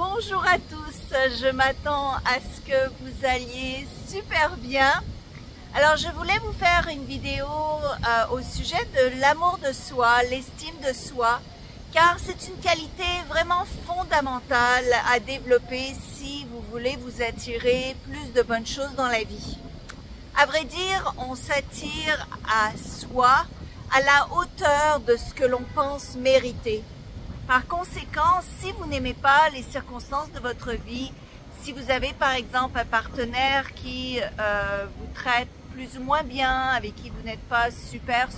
Bonjour à tous, je m'attends à ce que vous alliez super bien. Alors je voulais vous faire une vidéo au sujet de l'amour de soi, l'estime de soi, car c'est une qualité vraiment fondamentale à développer si vous voulez vous attirer plus de bonnes choses dans la vie. À vrai dire, on s'attire à soi à la hauteur de ce que l'on pense mériter. Par conséquent, si vous n'aimez pas les circonstances de votre vie, si vous avez par exemple un partenaire qui vous traite plus ou moins bien, avec qui vous n'êtes pas super,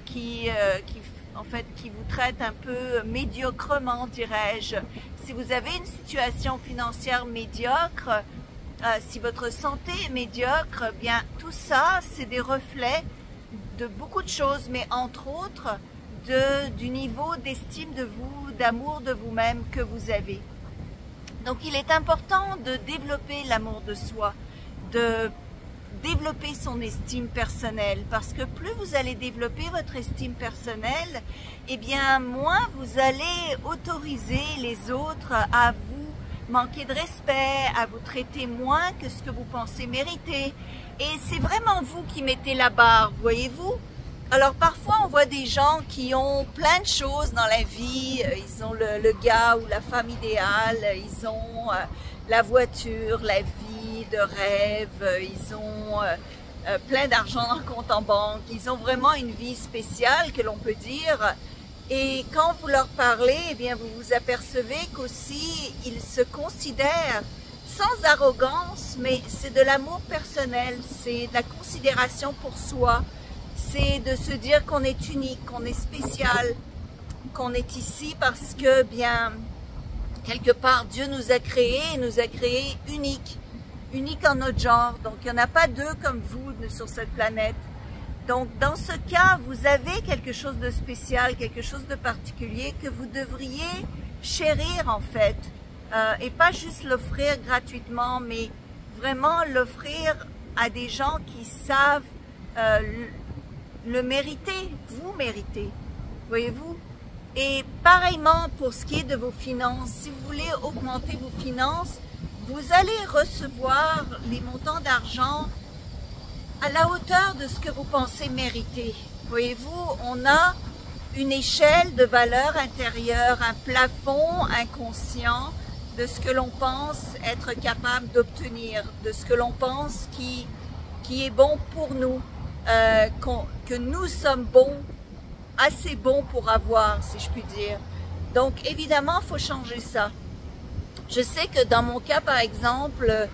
qui vous traite un peu médiocrement, dirais-je, si vous avez une situation financière médiocre, si votre santé est médiocre, bien tout ça, c'est des reflets de beaucoup de choses, mais entre autres, du niveau d'estime de vous, d'amour de vous-même que vous avez. Donc il est important de développer l'amour de soi, de développer son estime personnelle, parce que plus vous allez développer votre estime personnelle, eh bien moins vous allez autoriser les autres à vous manquer de respect, à vous traiter moins que ce que vous pensez mériter. Et c'est vraiment vous qui mettez la barre, voyez-vous? Alors parfois on voit des gens qui ont plein de choses dans la vie, ils ont le gars ou la femme idéale, ils ont la voiture, la vie de rêve, ils ont plein d'argent dans le compte en banque, ils ont vraiment une vie spéciale que l'on peut dire. Et quand vous leur parlez, eh bien vous vous apercevez qu'aussi ils se considèrent sans arrogance, mais c'est de l'amour personnel, c'est de la considération pour soi. C'est de se dire qu'on est unique, qu'on est spécial, qu'on est ici parce que, bien, quelque part, Dieu nous a créés uniques en notre genre. Donc, il n'y en a pas deux comme vous sur cette planète. Donc, dans ce cas, vous avez quelque chose de spécial, quelque chose de particulier que vous devriez chérir, en fait. Et pas juste l'offrir gratuitement, mais vraiment l'offrir à des gens qui savent le mériter, vous méritez, voyez-vous. Et pareillement pour ce qui est de vos finances, si vous voulez augmenter vos finances, vous allez recevoir les montants d'argent à la hauteur de ce que vous pensez mériter. Voyez-vous, on a une échelle de valeur intérieure, un plafond inconscient de ce que l'on pense être capable d'obtenir, de ce que l'on pense qui est bon pour nous. Que nous sommes bons, assez bons pour avoir, si je puis dire. Donc, évidemment, il faut changer ça. Je sais que dans mon cas, par exemple,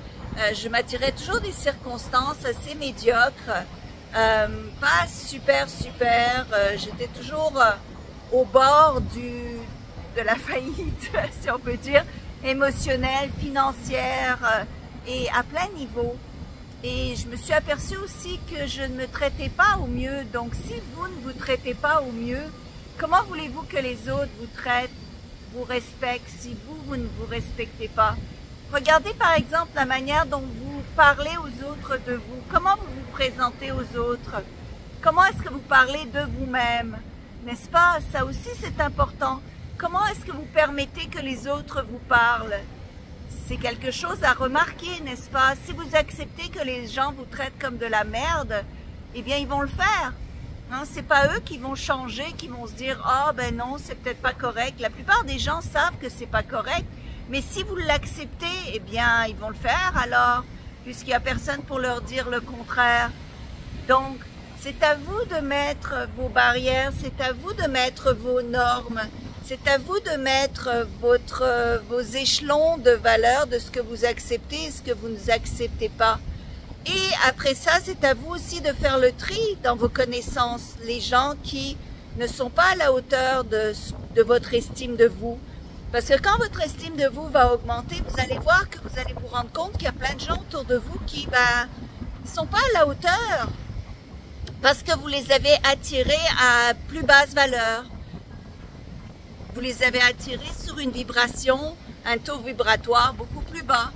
je m'attirais toujours des circonstances assez médiocres, pas super, j'étais toujours au bord de la faillite, si on peut dire, émotionnelle, financière, et à plein niveau. Et je me suis aperçue aussi que je ne me traitais pas au mieux. Donc, si vous ne vous traitez pas au mieux, comment voulez-vous que les autres vous traitent, vous respectent, si vous ne vous respectez pas? Regardez par exemple la manière dont vous parlez aux autres de vous. Comment vous vous présentez aux autres? Comment est-ce que vous parlez de vous-même? N'est-ce pas? Ça aussi, c'est important. Comment est-ce que vous permettez que les autres vous parlent? C'est quelque chose à remarquer, n'est-ce pas? Si vous acceptez que les gens vous traitent comme de la merde, eh bien, ils vont le faire. Hein? C'est pas eux qui vont changer, qui vont se dire « Ah, ben non, c'est peut-être pas correct. » La plupart des gens savent que c'est pas correct. Mais si vous l'acceptez, eh bien, ils vont le faire alors, puisqu'il n'y a personne pour leur dire le contraire. Donc, c'est à vous de mettre vos barrières, c'est à vous de mettre vos normes. C'est à vous de mettre vos échelons de valeur de ce que vous acceptez et ce que vous ne acceptez pas. Et après ça, c'est à vous aussi de faire le tri dans vos connaissances, les gens qui ne sont pas à la hauteur de votre estime de vous. Parce que quand votre estime de vous va augmenter, vous allez voir que vous allez vous rendre compte qu'il y a plein de gens autour de vous qui ne sont pas à la hauteur. Parce que vous les avez attirés à plus basse valeur. Vous les avez attirés sur une vibration, un taux vibratoire beaucoup plus bas.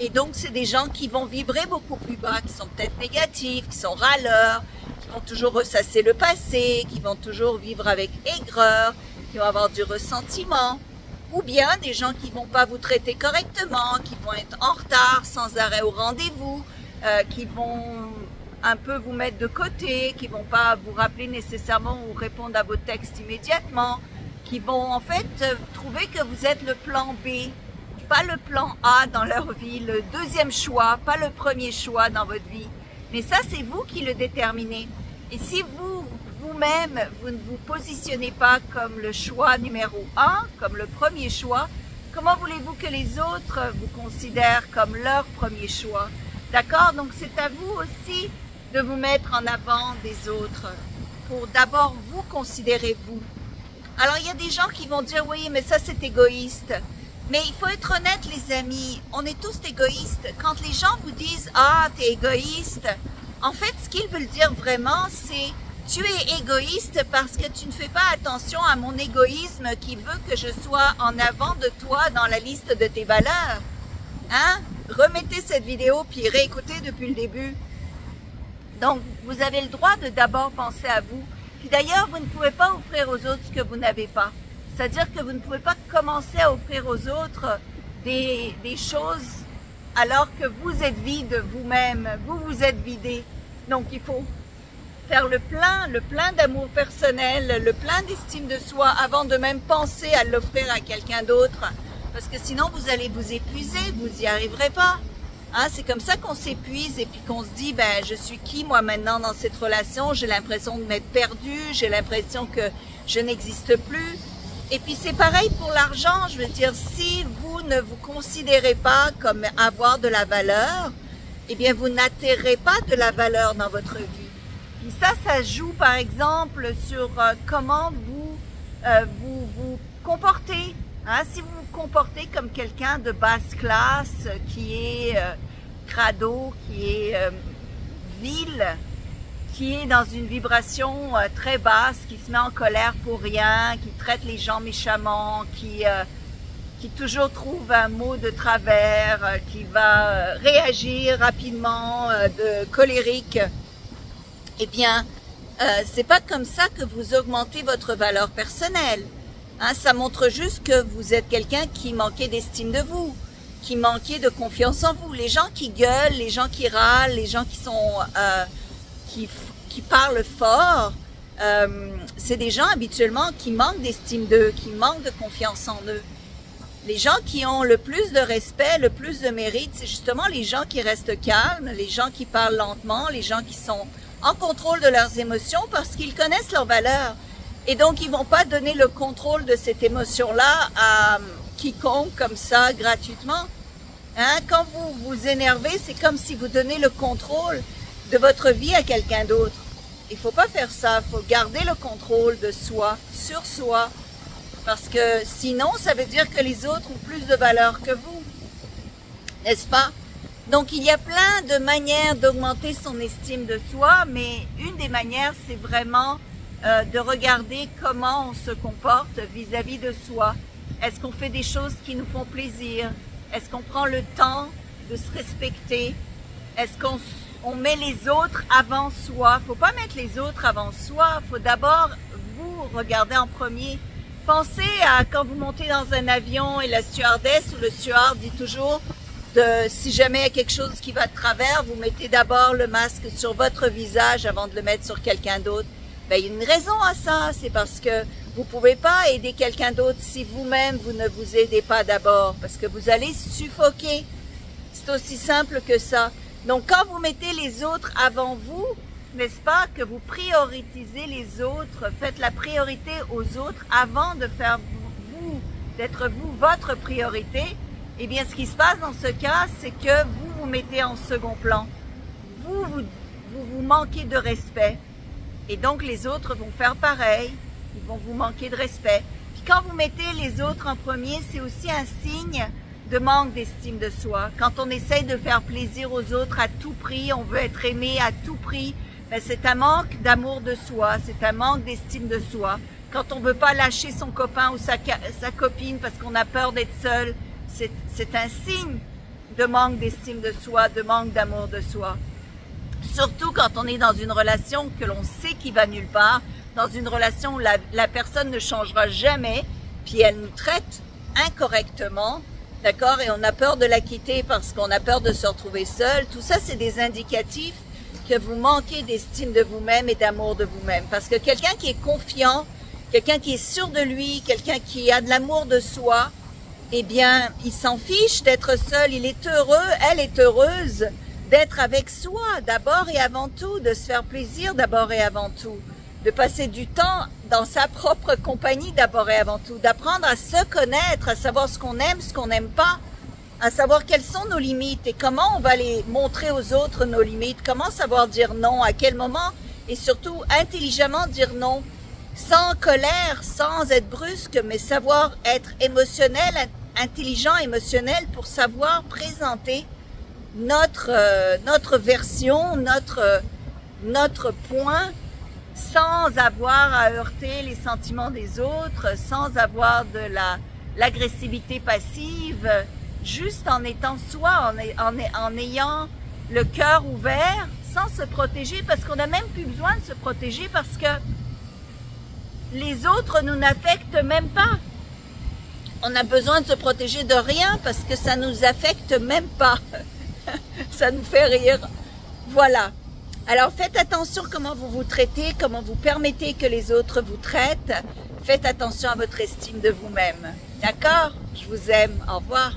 Et donc, c'est des gens qui vont vibrer beaucoup plus bas, qui sont peut-être négatifs, qui sont râleurs, qui vont toujours ressasser le passé, qui vont toujours vivre avec aigreur, qui vont avoir du ressentiment. ou bien des gens qui vont pas vous traiter correctement, qui vont être en retard sans arrêt au rendez-vous, qui vont un peu vous mettre de côté, qui vont pas vous rappeler nécessairement ou répondre à vos textes immédiatement, qui vont en fait trouver que vous êtes le plan B, pas le plan A dans leur vie, le deuxième choix, pas le premier choix dans votre vie. Mais ça, c'est vous qui le déterminez. Et si vous-même, vous ne vous positionnez pas comme le choix numéro 1, comme le premier choix, comment voulez-vous que les autres vous considèrent comme leur premier choix? D'accord? Donc c'est à vous aussi de vous mettre en avant des autres pour d'abord vous considérer vous. Alors il y a des gens qui vont dire oui mais ça c'est égoïste. Mais il faut être honnête les amis, on est tous égoïstes. Quand les gens vous disent ah t'es égoïste, en fait ce qu'ils veulent dire vraiment c'est tu es égoïste parce que tu ne fais pas attention à mon égoïsme qui veut que je sois en avant de toi dans la liste de tes valeurs. Hein? Remettez cette vidéo puis réécoutez depuis le début. Donc, vous avez le droit de d'abord penser à vous. Puis d'ailleurs, vous ne pouvez pas offrir aux autres ce que vous n'avez pas. C'est-à-dire que vous ne pouvez pas commencer à offrir aux autres des choses alors que vous êtes vide vous-même, vous vous êtes vidé. Donc, il faut faire le plein d'amour personnel, le plein d'estime de soi avant de même penser à l'offrir à quelqu'un d'autre. Parce que sinon, vous allez vous épuiser, vous n'y arriverez pas. Hein, c'est comme ça qu'on s'épuise et puis qu'on se dit, ben, je suis qui moi maintenant dans cette relation? J'ai l'impression de m'être perdue, j'ai l'impression que je n'existe plus. Et puis c'est pareil pour l'argent, je veux dire, si vous ne vous considérez pas comme avoir de la valeur, eh bien vous n'attirez pas de la valeur dans votre vie. Puis ça joue par exemple sur comment vous vous comportez. Hein, si vous vous comportez comme quelqu'un de basse classe, qui est crado, qui est vil, qui est dans une vibration très basse, qui se met en colère pour rien, qui traite les gens méchamment, qui toujours trouve un mot de travers, qui va réagir rapidement, de colérique, eh bien, c'est pas comme ça que vous augmentez votre valeur personnelle. Hein, ça montre juste que vous êtes quelqu'un qui manquait d'estime de vous, qui manquait de confiance en vous. Les gens qui gueulent, les gens qui râlent, les gens qui sont qui parlent fort, c'est des gens habituellement qui manquent d'estime d'eux, qui manquent de confiance en eux. Les gens qui ont le plus de respect, le plus de mérite, c'est justement les gens qui restent calmes, les gens qui parlent lentement, les gens qui sont en contrôle de leurs émotions parce qu'ils connaissent leurs valeurs. Et donc, ils vont pas donner le contrôle de cette émotion-là à quiconque comme ça, gratuitement. Hein? Quand vous vous énervez, c'est comme si vous donnez le contrôle de votre vie à quelqu'un d'autre. Il faut pas faire ça. Il faut garder le contrôle de soi, sur soi. Parce que sinon, ça veut dire que les autres ont plus de valeur que vous. N'est-ce pas? Donc, il y a plein de manières d'augmenter son estime de soi, mais une des manières, c'est vraiment de regarder comment on se comporte vis-à-vis de soi. Est-ce qu'on fait des choses qui nous font plaisir? Est-ce qu'on prend le temps de se respecter? Est-ce qu'on met les autres avant soi? Faut pas mettre les autres avant soi. Faut d'abord vous regarder en premier. Pensez à quand vous montez dans un avion et la stewardess ou le steward dit toujours si jamais il y a quelque chose qui va de travers, vous mettez d'abord le masque sur votre visage avant de le mettre sur quelqu'un d'autre. Ben, il y a une raison à ça, c'est parce que vous pouvez pas aider quelqu'un d'autre si vous-même vous ne vous aidez pas d'abord, parce que vous allez suffoquer. C'est aussi simple que ça. Donc quand vous mettez les autres avant vous, n'est-ce pas, que vous prioritisez les autres, faites la priorité aux autres avant de faire d'être vous votre priorité, eh bien ce qui se passe dans ce cas, c'est que vous vous mettez en second plan. Vous manquez de respect. Et donc, les autres vont faire pareil, ils vont vous manquer de respect. Puis quand vous mettez les autres en premier, c'est aussi un signe de manque d'estime de soi. Quand on essaye de faire plaisir aux autres à tout prix, on veut être aimé à tout prix, ben c'est un manque d'amour de soi, c'est un manque d'estime de soi. Quand on ne veut pas lâcher son copain ou sa copine parce qu'on a peur d'être seul, c'est un signe de manque d'estime de soi, de manque d'amour de soi. Surtout quand on est dans une relation que l'on sait qui va nulle part, dans une relation où la personne ne changera jamais, puis elle nous traite incorrectement, d'accord, et on a peur de la quitter parce qu'on a peur de se retrouver seul, tout ça c'est des indicatifs que vous manquez d'estime de vous-même et d'amour de vous-même. Parce que quelqu'un qui est confiant, quelqu'un qui est sûr de lui, quelqu'un qui a de l'amour de soi, eh bien, il s'en fiche d'être seul, il est heureux, elle est heureuse d'être avec soi, d'abord et avant tout, de se faire plaisir d'abord et avant tout, de passer du temps dans sa propre compagnie d'abord et avant tout, d'apprendre à se connaître, à savoir ce qu'on aime, ce qu'on n'aime pas, à savoir quelles sont nos limites et comment on va les montrer aux autres, nos limites, comment savoir dire non, à quel moment, et surtout intelligemment dire non, sans colère, sans être brusque, mais savoir être émotionnel, intelligent, émotionnel pour savoir présenter notre version, notre point, sans avoir à heurter les sentiments des autres, sans avoir de l'agressivité passive, juste en étant soi, en ayant le cœur ouvert, sans se protéger, parce qu'on n'a même plus besoin de se protéger, parce que les autres nous n'affectent même pas. On a besoin de se protéger de rien, parce que ça nous affecte même pas. Ça nous fait rire. Voilà. Alors faites attention comment vous vous traitez, comment vous permettez que les autres vous traitent. Faites attention à votre estime de vous-même. D'accord? Je vous aime. Au revoir.